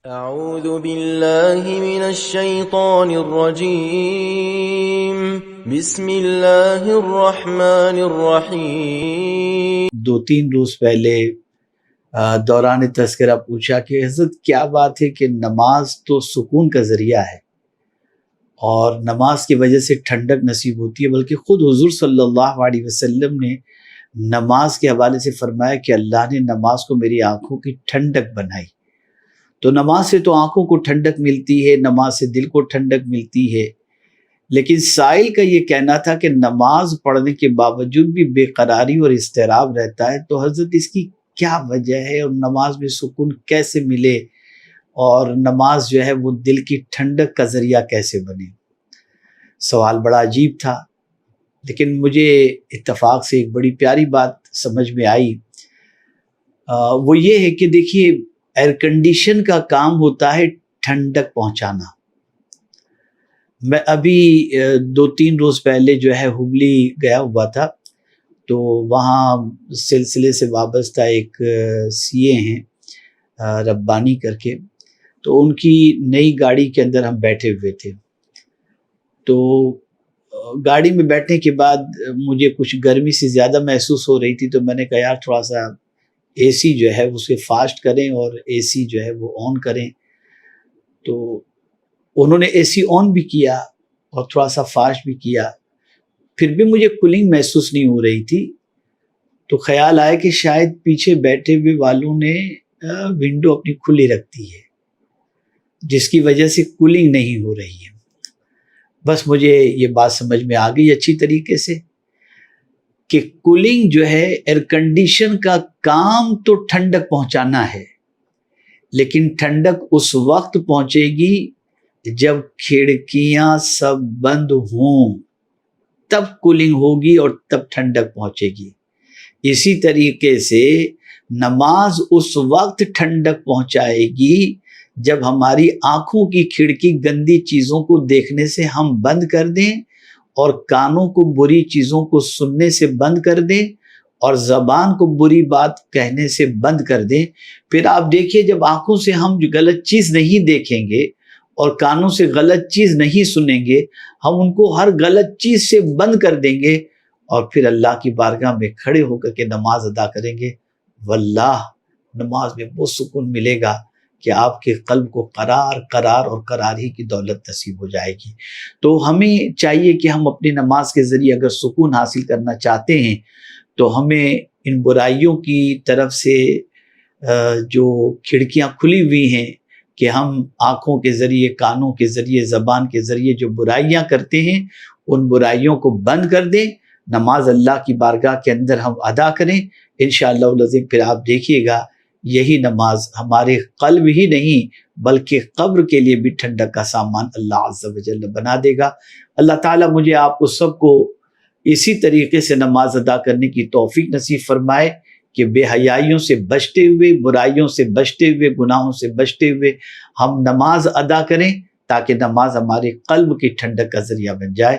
اعوذ باللہ من الشیطان الرجیم بسم اللہ الرحمن الرحیم۔ 2-3 روز پہلے دوران تذکرہ پوچھا کہ حضرت کیا بات ہے کہ نماز تو سکون کا ذریعہ ہے اور نماز کی وجہ سے ٹھنڈک نصیب ہوتی ہے، بلکہ خود حضور صلی اللہ علیہ وسلم نے نماز کے حوالے سے فرمایا کہ اللہ نے نماز کو میری آنکھوں کی ٹھنڈک بنائی۔ تو نماز سے تو آنکھوں کو ٹھنڈک ملتی ہے، نماز سے دل کو ٹھنڈک ملتی ہے، لیکن سائل کا یہ کہنا تھا کہ نماز پڑھنے کے باوجود بھی بے قراری اور اضطراب رہتا ہے، تو حضرت اس کی کیا وجہ ہے اور نماز میں سکون کیسے ملے اور نماز جو ہے وہ دل کی ٹھنڈک کا ذریعہ کیسے بنے؟ سوال بڑا عجیب تھا، لیکن مجھے اتفاق سے ایک بڑی پیاری بات سمجھ میں آئی۔ وہ یہ ہے کہ دیکھیے، ایئر کنڈیشن کا کام ہوتا ہے ٹھنڈک پہنچانا۔ میں ابھی 2-3 روز پہلے جو ہے ہبلی گیا ہوا تھا، تو وہاں سلسلے سے وابستہ ایک سی اے ہیں ربانی کر کے، تو ان کی نئی گاڑی کے اندر ہم بیٹھے ہوئے تھے۔ تو گاڑی میں بیٹھنے کے بعد مجھے کچھ گرمی سے زیادہ محسوس ہو رہی تھی، تو میں نے کہا یار تھوڑا سا اے سی جو ہے اسے فاسٹ کریں اور اے سی جو ہے وہ آن کریں۔ تو انہوں نے اے سی آن بھی کیا اور تھوڑا سا فاسٹ بھی کیا، پھر بھی مجھے کولنگ محسوس نہیں ہو رہی تھی۔ تو خیال آیا کہ شاید پیچھے بیٹھے ہوئے والوں نے ونڈو اپنی کھلی رکھتی ہے، جس کی وجہ سے کولنگ نہیں ہو رہی ہے۔ بس مجھے یہ بات سمجھ میں آ گئی اچھی طریقے سے کہ کولنگ جو ہے، ایئر کنڈیشن کا کام تو ٹھنڈک پہنچانا ہے، لیکن ٹھنڈک اس وقت پہنچے گی جب کھڑکیاں سب بند ہوں، تب کولنگ ہوگی اور تب ٹھنڈک پہنچے گی۔ اسی طریقے سے نماز اس وقت ٹھنڈک پہنچائے گی جب ہماری آنکھوں کی کھڑکی گندی چیزوں کو دیکھنے سے ہم بند کر دیں اور کانوں کو بری چیزوں کو سننے سے بند کر دیں اور زبان کو بری بات کہنے سے بند کر دیں۔ پھر آپ دیکھیے، جب آنکھوں سے ہم غلط چیز نہیں دیکھیں گے اور کانوں سے غلط چیز نہیں سنیں گے، ہم ان کو ہر غلط چیز سے بند کر دیں گے اور پھر اللہ کی بارگاہ میں کھڑے ہو کر کے نماز ادا کریں گے۔ واللہ نماز میں وہ سکون ملے گا کہ آپ کے قلب کو قرار اور قراری کی دولت نصیب ہو جائے گی۔ تو ہمیں چاہیے کہ ہم اپنی نماز کے ذریعے اگر سکون حاصل کرنا چاہتے ہیں تو ہمیں ان برائیوں کی طرف سے جو کھڑکیاں کھلی ہوئی ہیں کہ ہم آنکھوں کے ذریعے، کانوں کے ذریعے، زبان کے ذریعے جو برائیاں کرتے ہیں ان برائیوں کو بند کر دیں، نماز اللہ کی بارگاہ کے اندر ہم ادا کریں۔ انشاءاللہ العظیم پھر آپ دیکھیے گا یہی نماز ہمارے قلب ہی نہیں بلکہ قبر کے لیے بھی ٹھنڈک کا سامان اللہ عز و جل بنا دے گا۔ اللہ تعالیٰ مجھے آپ کو سب کو اسی طریقے سے نماز ادا کرنے کی توفیق نصیب فرمائے کہ بے حیائیوں سے بچتے ہوئے، برائیوں سے بچتے ہوئے، گناہوں سے بچتے ہوئے ہم نماز ادا کریں، تاکہ نماز ہمارے قلب کی ٹھنڈک کا ذریعہ بن جائے۔